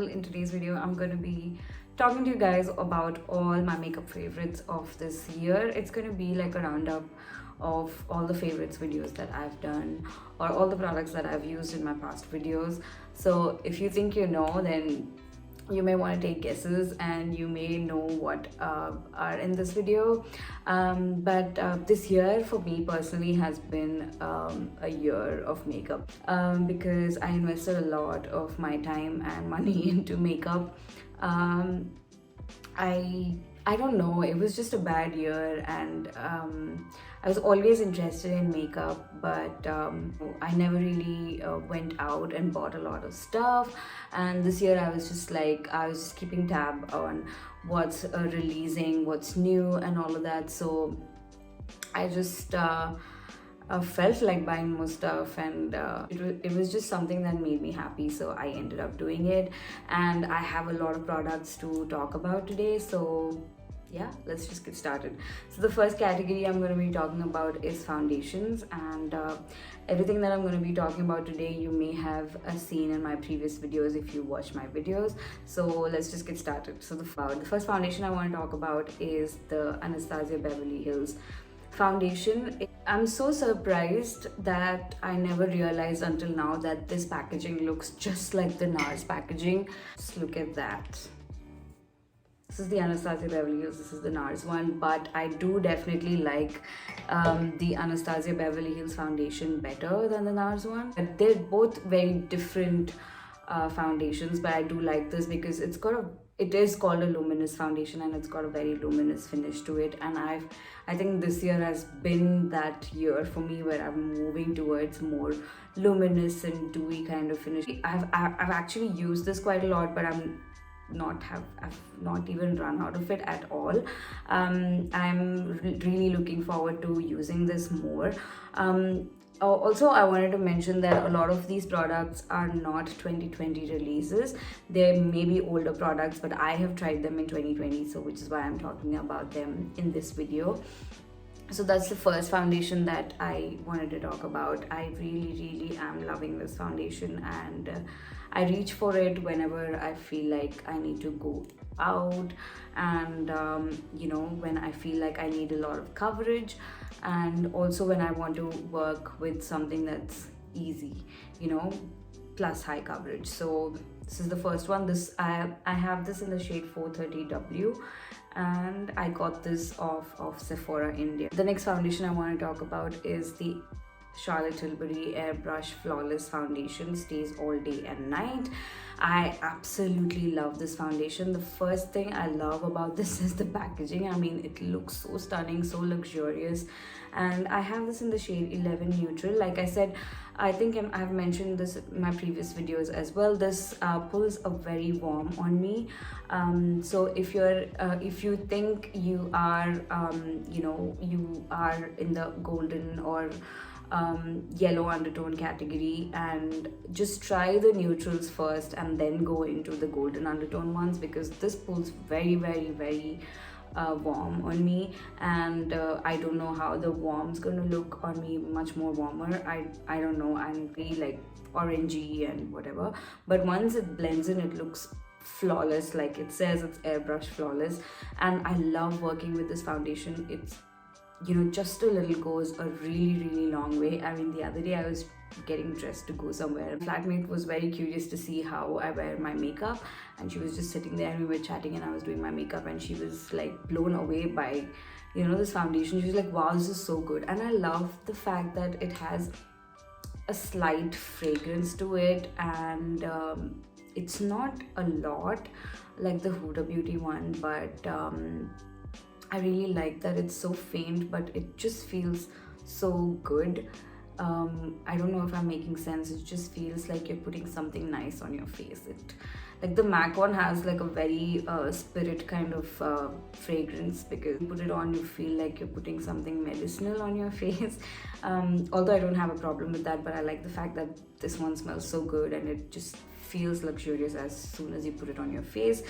In today's video, I'm going to be talking to you guys about all my makeup favorites of this year. It's going to be like a roundup of all the favorites videos that I've done or all the products that I've used in my past videos. So if you think you know, then you may want to take guesses and you may know what are in this video. But this year for me personally has been a year of makeup because I invested a lot of my time and money into makeup. I don't know, it was just a bad year, and I was always interested in makeup, but I never really went out and bought a lot of stuff. And this year I was just keeping tab on what's releasing, what's new and all of that. So I just felt like buying more stuff, and it was just something that made me happy, so I ended up doing it. And I have a lot of products to talk about today, so yeah, let's just get started. So the first category I'm going to be talking about is foundations, and everything that I'm going to be talking about today you may have seen in my previous videos if you watch my videos. So let's just get started. So the first foundation I want to talk about is the Anastasia Beverly Hills foundation. I'm so surprised that I never realized until now that this packaging looks just like the NARS packaging. Just look at that. This is the Anastasia Beverly Hills, this is the NARS one, but I do definitely like the Anastasia Beverly Hills foundation better than the NARS one. But they're both very different foundations, but I do like this because it is called a luminous foundation and it's got a very luminous finish to it. And I think this year has been that year for me where I'm moving towards more luminous and dewy kind of finish. I've actually used this quite a lot, but I've not even run out of it at all. I'm really looking forward to using this more. Also, I wanted to mention that a lot of these products are not 2020 releases. They may be older products, but I have tried them in 2020, so which is why I'm talking about them in this video. So that's the first foundation that I wanted to talk about. I really am loving this foundation, and I reach for it whenever I feel like I need to go out, and when I feel like I need a lot of coverage, and also when I want to work with something that's easy, plus high coverage. So this is the first one. I have this in the shade 430W, and I got this off of Sephora India. The next foundation I want to talk about is the Charlotte Tilbury Airbrush Flawless Foundation. Stays all day and night. I absolutely love this foundation. The first thing I love about this is the packaging. I mean, it looks so stunning, so luxurious. And I have this in the shade 11 Neutral. Like I said, I think I've mentioned this in my previous videos as well. This pulls a very warm on me. So if you think you are you are in the golden or yellow undertone category, and just try the neutrals first and then go into the golden undertone ones, because this pulls very warm on me, and I don't know how the warm's gonna look on me much more warmer. I don't know, I'm really like orangey and whatever, but once it blends in, it looks flawless. Like it says, it's airbrush flawless, and I love working with this foundation. It's just a little goes a really long way. I mean, the other day I was getting dressed to go somewhere, and flatmate was very curious to see how I wear my makeup, and she was just sitting there and we were chatting and I was doing my makeup, and she was like blown away by this foundation. She was like, wow, this is so good. And I love the fact that it has a slight fragrance to it, and it's not a lot like the Huda Beauty one, but I really like that it's so faint, but it just feels so good. I don't know if I'm making sense. It just feels like you're putting something nice on your face. Like the MAC one has like a very spirit kind of fragrance, because you put it on, you feel like you're putting something medicinal on your face. Although I don't have a problem with that, but I like the fact that this one smells so good and it just feels luxurious as soon as you put it on your face.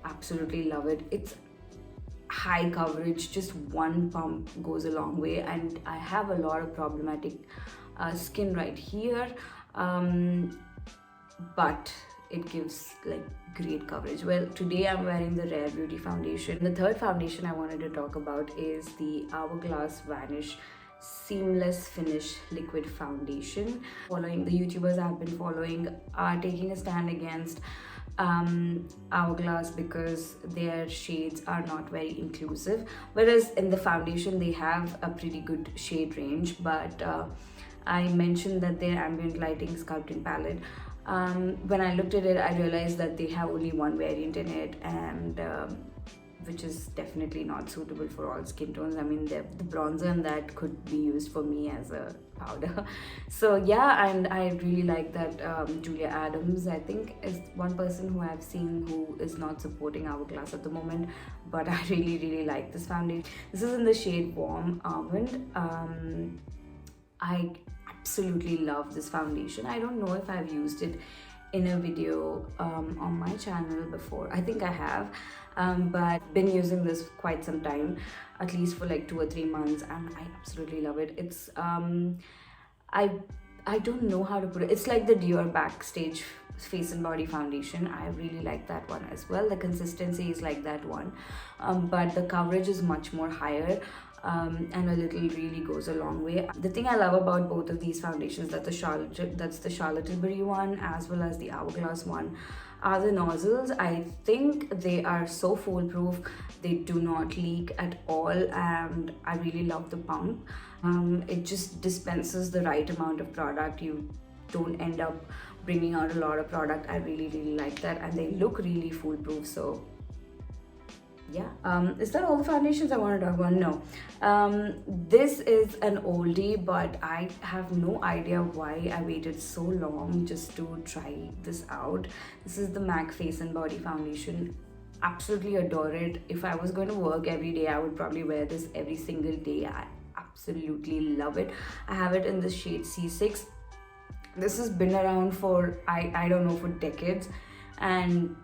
Absolutely love it. It's high coverage, just one pump goes a long way, and I have a lot of problematic skin right here, but it gives like great coverage. Well, today I'm wearing the Rare Beauty foundation. The third foundation I wanted to talk about is the Hourglass Vanish Seamless Finish Liquid Foundation. Following the YouTubers I've been following are taking a stand against Hourglass because their shades are not very inclusive, whereas in the foundation they have a pretty good shade range. But I mentioned that their ambient lighting sculpting palette, when I looked at it, I realized that they have only one variant in it, and which is definitely not suitable for all skin tones. I mean, the bronzer in that could be used for me as a powder. So yeah, and I really like that Julia Adams, I think, is one person who I've seen who is not supporting Hourglass at the moment, but I really like this foundation. This is in the shade Warm Almond. I absolutely love this foundation. I don't know if I've used it in a video on my channel before. I think I have, but been using this quite some time, at least for like 2 or 3 months, and I absolutely love it. It's I don't know how to put it. It's like the Dior Backstage Face and Body Foundation. I really like that one as well. The consistency is like that one, but the coverage is much more higher. And a little really goes a long way. The thing I love about both of these foundations, that's the Charlotte Tilbury one as well as the Hourglass one, are the nozzles. I think they are so foolproof. They do not leak at all, and I really love the pump. It just dispenses the right amount of product. You don't end up bringing out a lot of product. I really like that, and they look really foolproof. So yeah, is that all the foundations I want to talk about? No. This is an oldie, but I have no idea why I waited so long just to try this out. This is the MAC Face and Body Foundation. Absolutely adore it. If I was going to work every day, I would probably wear this every single day. I absolutely love it. I have it in the shade C6. This has been around for, I don't know, for decades, and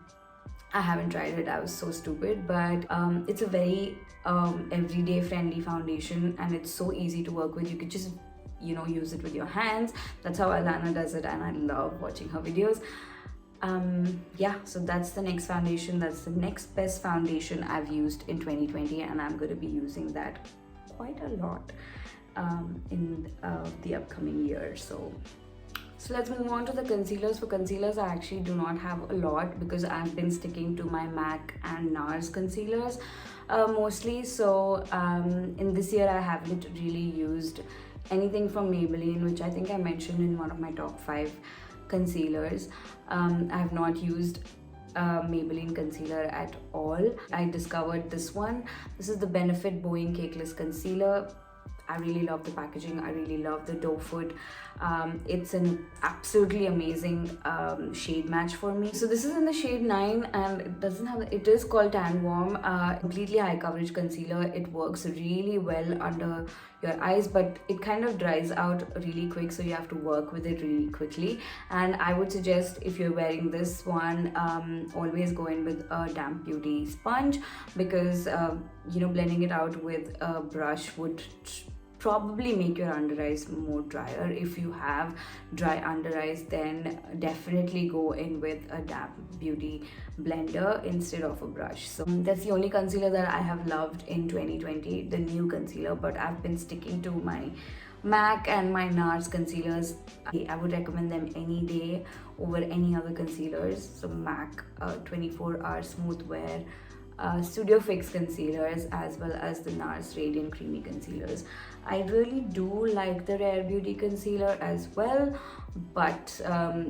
I haven't tried it. I was so stupid, but it's a very everyday friendly foundation, and it's so easy to work with. You could just, you know, use it with your hands. That's how Alana does it, and I love watching her videos. Yeah, so that's the next foundation. That's the next best foundation I've used in 2020, and I'm going to be using that quite a lot in the upcoming year. So let's move on to the concealers. For concealers, I actually do not have a lot because I've been sticking to my MAC and NARS concealers mostly. So in this year, I haven't really used anything from Maybelline, which I think I mentioned in one of my top 5 concealers. I have not used Maybelline concealer at all. I discovered this one. This is the Benefit Bowing Cakeless Concealer. I really love the packaging. I really love the doe foot. It's an absolutely amazing shade match for me. So this is in the shade 9, and it doesn't have, it is called Tan Warm. Completely high coverage concealer. It works really well under your eyes, but it kind of dries out really quick, so you have to work with it really quickly. And I would suggest, if you're wearing this one, always go in with a damp beauty sponge, because you know, blending it out with a brush would probably make your under eyes more drier. If you have dry under eyes, then definitely go in with a damp beauty blender instead of a brush. So that's the only concealer that I have loved in 2020, the new concealer, but I've been sticking to my MAC and my NARS concealers. I would recommend them any day over any other concealers. So MAC 24-hour smooth wear, Studio Fix concealers, as well as the NARS Radiant Creamy concealers. I really do like the Rare Beauty concealer as well, but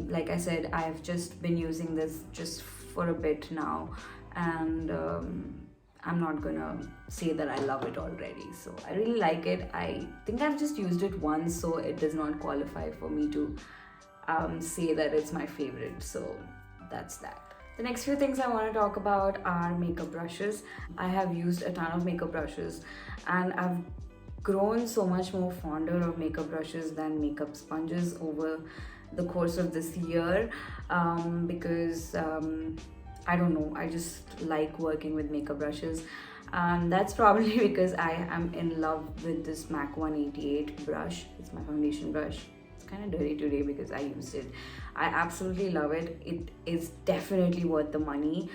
like I said, I've just been using this just for a bit now, and I'm not gonna say that I love it already. So I really like it. I think I've just used it once, so it does not qualify for me to say that it's my favorite. So that's that. The next few things I want to talk about are makeup brushes. I have used a ton of makeup brushes, and I've grown so much more fonder of makeup brushes than makeup sponges over the course of this year, because I don't know, I just like working with makeup brushes. That's probably because I am in love with this MAC 188 brush. It's my foundation brush. kind of dirty today because I used it. I absolutely love it. It is definitely worth the money.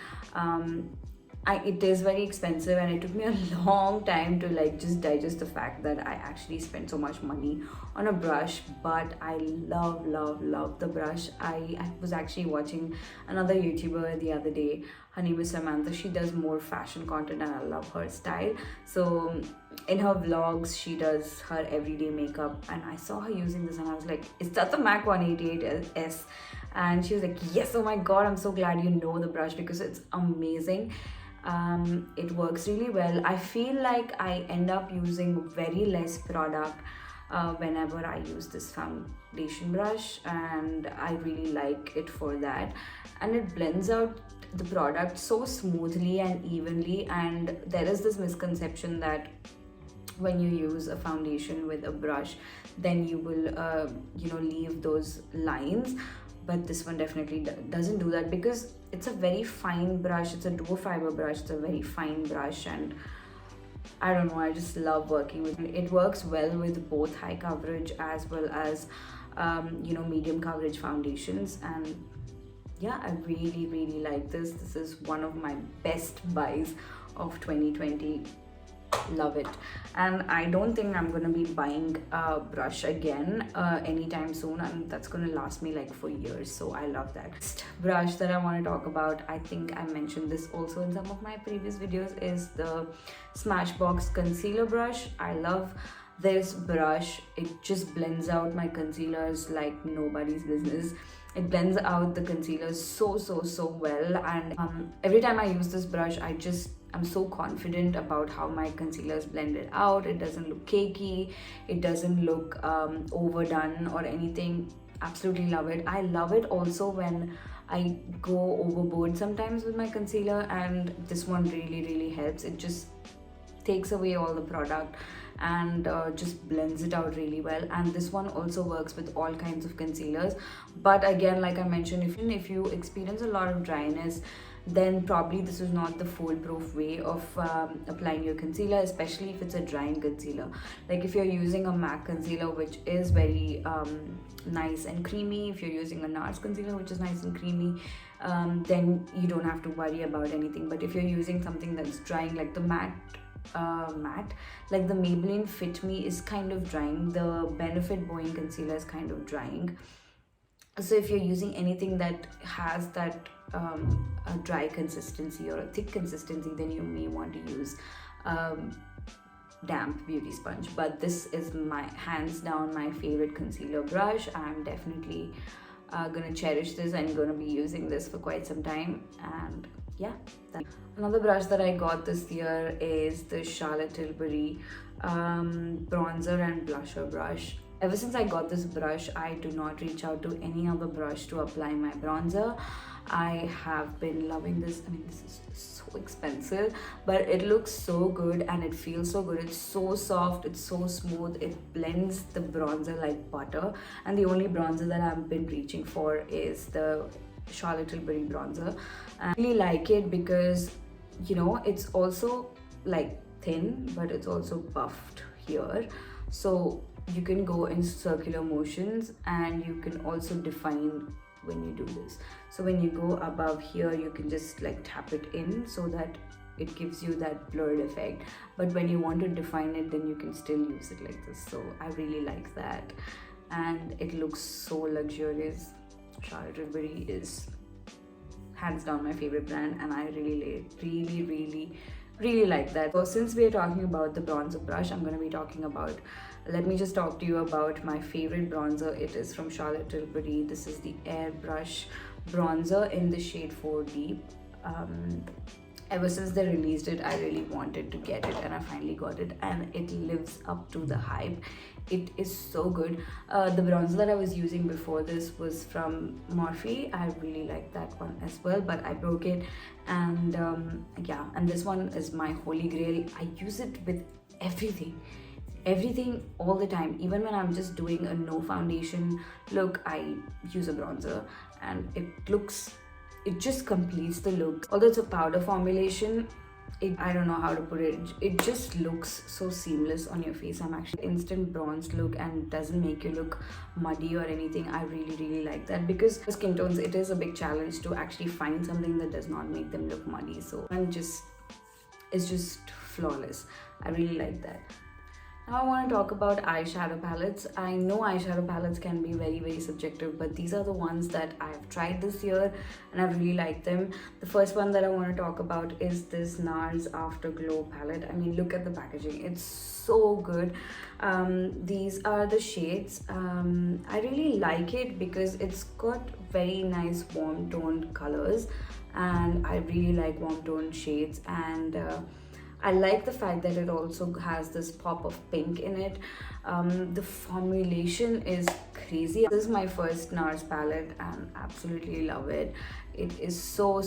It is very expensive, and it took me a long time to like just digest the fact that I actually spent so much money on a brush. But I love the brush. I was actually watching another YouTuber the other day. Her name is Samantha. She does more fashion content and I love her style. So in her vlogs, she does her everyday makeup, and I saw her using this and I was like, is that the MAC 188S? And she was like, yes, oh my god, I'm so glad you know the brush because it's amazing. It works really well. I feel like I end up using very less product whenever I use this foundation brush, and I really like it for that. And it blends out the product so smoothly and evenly. And there is this misconception that when you use a foundation with a brush, then you will leave those lines. But this one definitely doesn't do that because it's a very fine brush. It's a duo fiber brush. It's a very fine brush, and I don't know, I just love working with it. It works well with both high coverage as well as medium coverage foundations. And yeah, I really like this. This is one of my best buys of 2020. Love it. And I don't think I'm gonna be buying a brush again anytime soon, and that's gonna last me like for years. So I love that. Next brush that I want to talk about, I think I mentioned this also in some of my previous videos, is the Smashbox concealer brush. I love this brush. It just blends out my concealers like nobody's business. It blends out the concealers so well, and every time I use this brush, I'm so confident about how my concealers blended out. It doesn't look cakey, it doesn't look overdone or anything. Absolutely love it. I love it also when I go overboard sometimes with my concealer, and this one really helps. It just takes away all the product and just blends it out really well. And this one also works with all kinds of concealers. But again, like I mentioned, if you experience a lot of dryness, then probably this is not the foolproof way of applying your concealer, especially if it's a drying concealer. Like if you're using a MAC concealer, which is very nice and creamy, if you're using a NARS concealer, which is nice and creamy, then you don't have to worry about anything. But if you're using something that's drying, like the matte, like the Maybelline Fit Me is kind of drying, the Benefit Bowing concealer is kind of drying. So if you're using anything that has that a dry consistency or a thick consistency, then you may want to use damp beauty sponge. But this is my hands down my favorite concealer brush. I'm definitely gonna cherish this and gonna be using this for quite some time. And yeah, another brush that I got this year is the Charlotte Tilbury bronzer and blusher brush. Ever since I got this brush, I do not reach out to any other brush to apply my bronzer. I have been loving this. I mean, this is so expensive, but it looks so good and it feels so good. It's so soft, it's so smooth, it blends the bronzer like butter. And the only bronzer that I've been reaching for is the Charlotte Tilbury bronzer. I really like it because, you know, it's also like thin, but it's also buffed here. So you can go in circular motions and you can also define when you do this. So when you go above here, you can just like tap it in so that it gives you that blurred effect. But when you want to define it, then you can still use it like this. So I really like that. And it looks so luxurious. Charlotte Tilbury is hands down my favorite brand, and I really like that. So since we are talking about the bronzer brush, I'm going to be talking about, let me just talk to you about my favorite bronzer. It is from Charlotte Tilbury. This is the Airbrush bronzer in the shade 4 Deep. Ever since they released it, I really wanted to get it, and I finally got it, and it lives up to the hype. It is so good. The bronzer that I was using before this was from Morphe. I really like that one as well, but I broke it. And yeah, and this one is my holy grail. I use it with everything all the time. Even when I'm just doing a no foundation look, I use a bronzer, and it just completes the look. Although it's a powder formulation, I don't know how to put it. It just looks so seamless on your face. I'm actually instant bronze look and doesn't make you look muddy or anything. I really like that, because for skin tones it is a big challenge to actually find something that does not make them look muddy. So it's just flawless. I really like that. Now I want to talk about eyeshadow palettes. I know eyeshadow palettes can be very subjective, but these are the ones that I've tried this year and I really like them. The first one that I want to talk about is this NARS Afterglow palette. I mean, look at the packaging. It's so good. These are the shades. I really like it because it's got very nice warm toned colors, and I really like warm toned shades, and I like the fact that it also has this pop of pink in it. The formulation is crazy. This is my first NARS palette and absolutely love it. It is so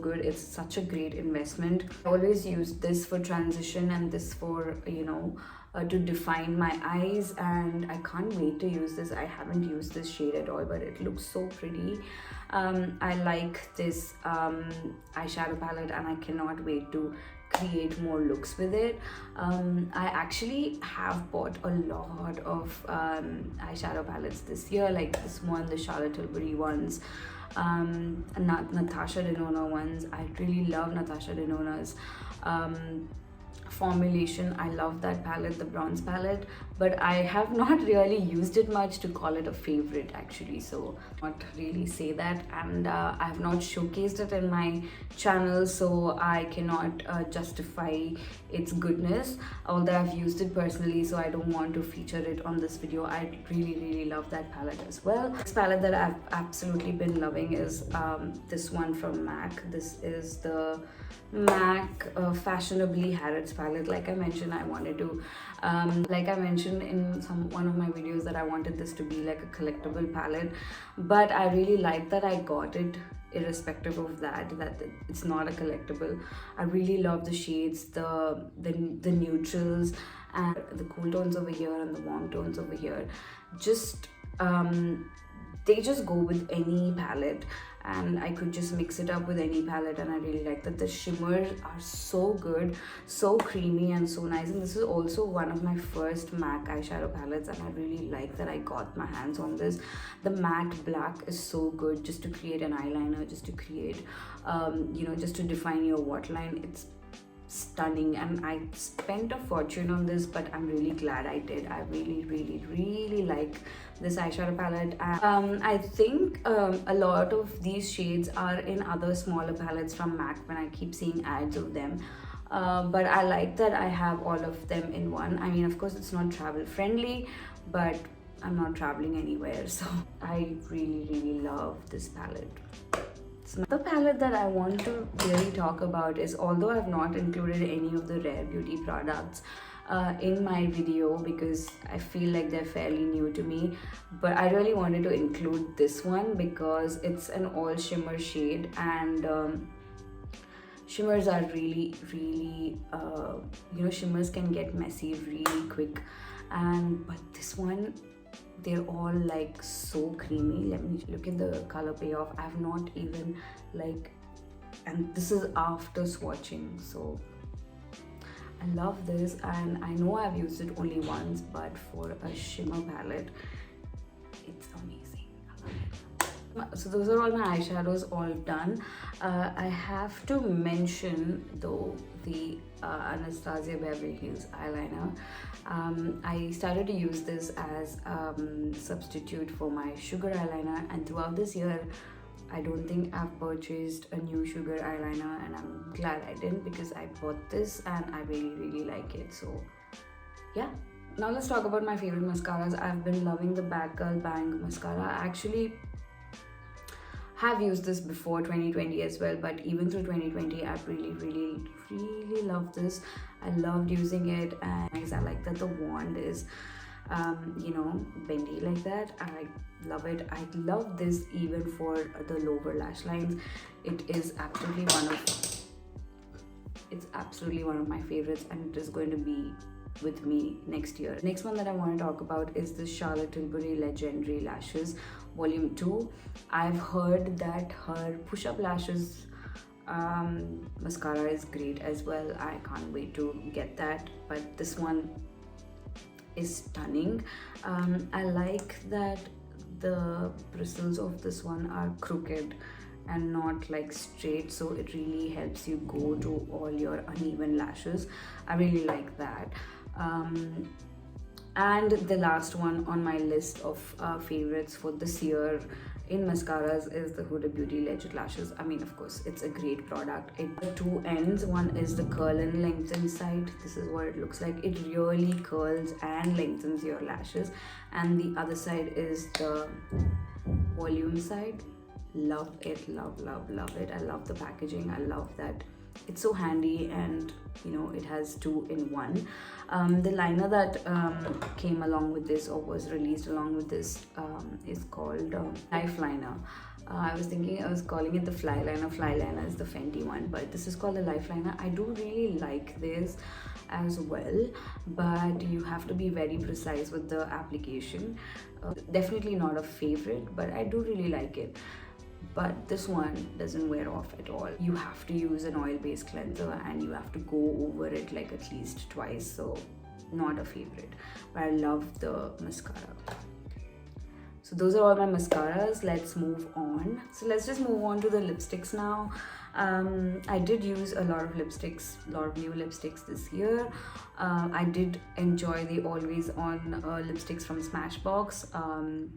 good. It's such a great investment. I always use this for transition and this for, you know, to define my eyes, and I can't wait to use this. I haven't used this shade at all, but it looks so pretty. I like this eyeshadow palette and I cannot wait to create more looks with it. I actually have bought a lot of eyeshadow palettes this year, like this one, the Charlotte Tilbury ones, Natasha Denona ones. I really love Natasha Denona's formulation. I love that palette, the bronze palette, but I have not really used it much to call it a favorite actually, so not really say that. And I have not showcased it in my channel, so I cannot justify its goodness, although I've used it personally, so I don't want to feature it on this video. I really love that palette as well. This palette that I've absolutely been loving is this one from MAC. This is the MAC Fashionably Harrods palette. Like I mentioned, I wanted to like I mentioned in one of my videos that I wanted this to be like a collectible palette, but I really like that I got it irrespective of that it's not a collectible. I really love the shades, the neutrals and the cool tones over here and the warm tones over here. Just they just go with any palette, and I could just mix it up with any palette, and I really like that. The shimmers are so good, so creamy and so nice. And this is also one of my first MAC eyeshadow palettes, and I really like that I got my hands on this. The matte black is so good just to create an eyeliner, just to create you know, just to define your waterline. It's stunning, and I spent a fortune on this, but I'm really glad I did. I really like this eyeshadow palette. I think a lot of these shades are in other smaller palettes from MAC when I keep seeing ads of them, but I like that I have all of them in one. I mean, of course it's not travel friendly, but I'm not traveling anywhere, so I really love this palette. The palette that I want to really talk about is, although I've not included any of the Rare Beauty products in my video because I feel like they're fairly new to me, but I really wanted to include this one because it's an all shimmer shade, and shimmers are really you know, shimmers can get messy really quick, but this one, they're all like so creamy. Let me look at the color payoff. I have not even like, and this is after swatching, so I love this. And I know I've used it only once, but for a shimmer palette, it's amazing. I love it. So those are all my eyeshadows all done. I have to mention though the Anastasia Beverly Hills eyeliner. I started to use this as substitute for my sugar eyeliner, and throughout this year I don't think I've purchased a new sugar eyeliner, and I'm glad I didn't because I bought this and I really like it. So yeah. Now let's talk about my favorite mascaras. I've been loving the BADgal Bang mascara. I actually have used this before 2020 as well, but even through 2020 I've really loved this. I loved using it, and I like that the wand is you know, bendy like that. I love it. I love this even for the lower lash lines. It's absolutely one of my favorites, and it is going to be with me next year. Next one that I want to talk about is the Charlotte Tilbury Legendary Lashes Volume 2. I've heard that her push-up lashes Mascara is great as well. I can't wait to get that, but this one is stunning. I like that the bristles of this one are crooked and not like straight, so it really helps you go to all your uneven lashes. I really like that. And the last one on my list of favorites for this year in mascaras is the Huda Beauty Legend Lashes. I mean, of course, it's a great product. It has two ends. One is the curl and lengthen side. This is what it looks like. It really curls and lengthens your lashes. And the other side is the volume side. Love it, love, love, love it. I love the packaging. I love that it's so handy, and you know, it has two in one. The liner that came along with this, or was released along with this, is called Life Liner. I was calling it the Fly Liner. Fly Liner is the Fenty one, but this is called the Life Liner. I do really like this as well, but you have to be very precise with the application. Definitely not a favorite, but I do really like it. But this one doesn't wear off at all. You have to use an oil-based cleanser and you have to go over it like at least twice, so not a favorite. But I love the mascara. So those are all my mascaras. Let's move on. So let's just move on to the lipsticks now. I did use a lot of lipsticks, a lot of new lipsticks this year. I did enjoy the Always On lipsticks from Smashbox.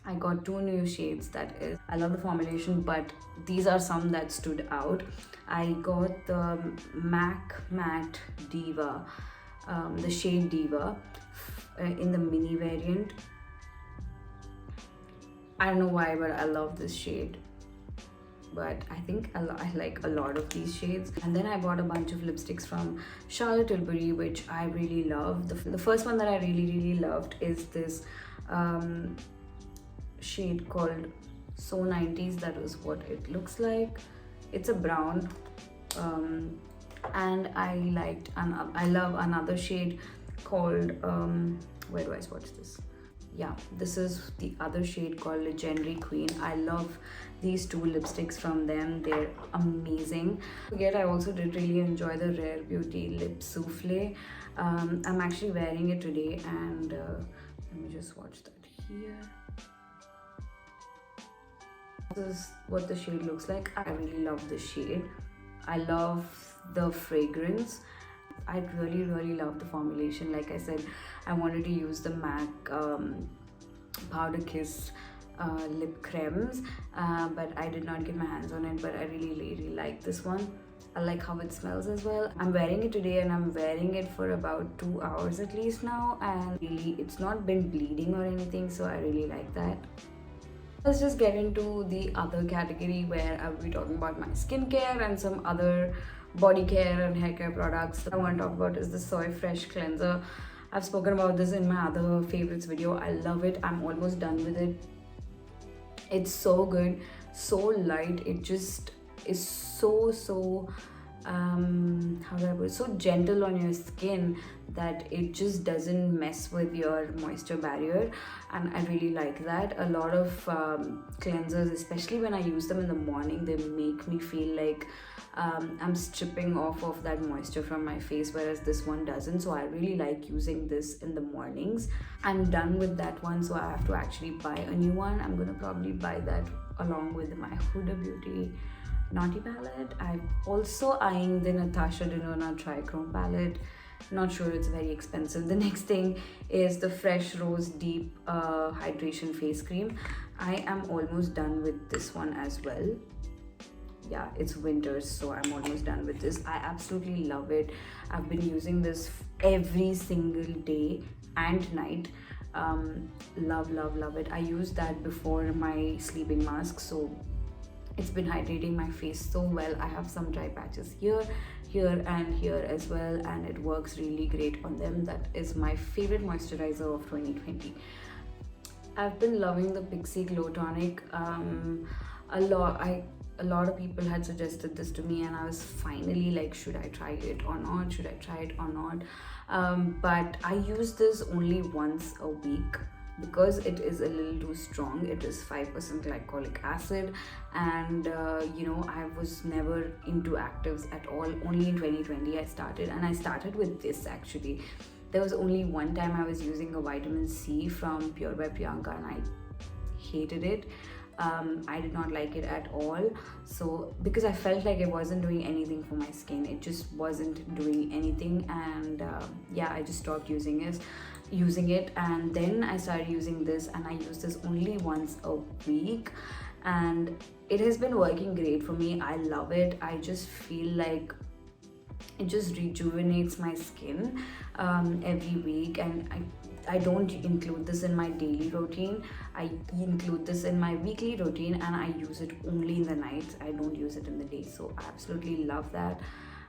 I got two new shades, that is. I love the formulation, but these are some that stood out. I got the MAC Matte Diva, the shade Diva in the mini variant. I don't know why, but I love this shade. But I think I like a lot of these shades. And then I bought a bunch of lipsticks from Charlotte Tilbury, which I really love. The first one that I really loved is this shade called So 90s. That was what it looks like. It's a brown, and I love another shade called where do I swatch this? Yeah, this is the other shade called Legendary Queen. I love these two lipsticks from them. They're amazing. I also did really enjoy the Rare Beauty Lip Souffle. I'm actually wearing it today, and let me just swatch that here. This is what the shade looks like. I really love the shade. I love the fragrance. I really love the formulation. Like I said, I wanted to use the MAC Powder Kiss lip creams, but I did not get my hands on it. But I really like this one. I like how it smells as well. I'm wearing it today, and I'm wearing it for about 2 hours at least now, and really it's not been bleeding or anything, so I really like that. Let's just get into the other category where I'll be talking about my skincare and some other body care and hair care products. What I want to talk about is the Soy Fresh Cleanser. I've spoken about this in my other favorites video. I love it. I'm almost done with it. It's so good, so light. It just is so how do I put it? So gentle on your skin that it just doesn't mess with your moisture barrier, and I really like that. A lot of cleansers, especially when I use them in the morning, they make me feel like I'm stripping off of that moisture from my face, whereas this one doesn't. So I really like using this in the mornings. I'm done with that one, so I have to actually buy a new one. I'm gonna probably buy that along with my Huda Beauty Naughty palette. I'm also eyeing the Natasha Denona Trichrome palette. Not sure, it's very expensive. The next thing is the Fresh Rose Deep Hydration Face Cream. I am almost done with this one as well. Yeah, it's winter, so I'm almost done with this. I absolutely love it. I've been using this every single day and night. Love it. I used that before my sleeping mask, so it's been hydrating my face so well. I have some dry patches here and here as well, and it works really great on them. That is my favorite moisturizer of 2020. I've been loving the Pixi Glow Tonic a lot. A lot of people had suggested this to me, and I was finally like, should I try it or not? Should I try it or not? But I use this only once a week. because it is a little too strong. It is 5% glycolic acid, and you know, I was never into actives at all. Only in 2020 I started, and I started with this actually. There was only one time I was using a vitamin C from Pure by Priyanka, and I hated it. I did not like it at all. So because I felt like it wasn't doing anything for my skin, it just wasn't doing anything, and yeah, I just stopped using it. And then I started using this, and I use this only once a week, and it has been working great for me. I love it. I just feel like it just rejuvenates my skin every week, and I don't include this in my daily routine. I include this in my weekly routine, and I use it only in the nights. I don't use it in the day, so I absolutely love that.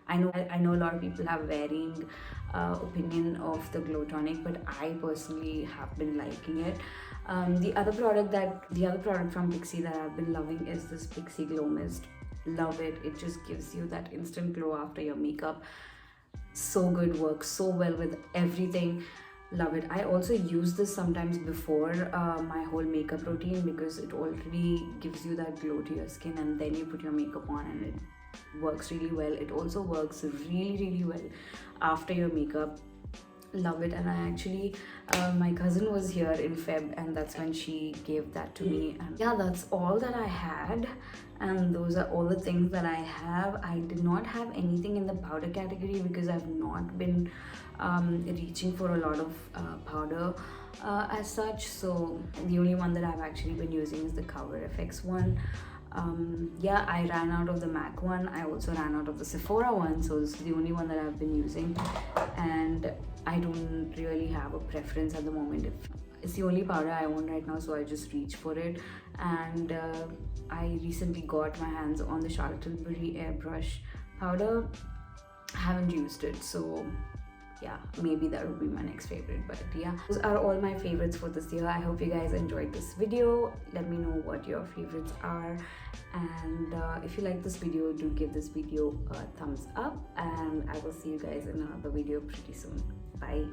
I know a lot of people have varying opinion of the glow tonic, but I personally have been liking it. The other product from Pixi that I've been loving is this Pixi Glow Mist. Love it. It just gives you that instant glow after your makeup. So good, works so well with everything. Love it. I also use this sometimes before my whole makeup routine, because it already gives you that glow to your skin, and then you put your makeup on and it works really well. It also works really well after your makeup. Love it. And I actually my cousin was here in Feb, and that's when she gave that to me. And yeah, that's all that I had, and those are all the things that I have. I did not have anything in the powder category because I've not been reaching for a lot of powder as such. So the only one that I've actually been using is the Cover FX one. Yeah, I ran out of the MAC one. I also ran out of the Sephora one, so this is the only one that I've been using, and I don't really have a preference at the moment. It's the only powder I own right now, so I just reach for it. And I recently got my hands on the Charlotte Tilbury Airbrush powder. I haven't used it, so yeah, maybe that would be my next favorite. But yeah, those are all my favorites for this year. I hope you guys enjoyed this video. Let me know what your favorites are, and if you like this video, do give this video a thumbs up, and I will see you guys in another video pretty soon. Bye.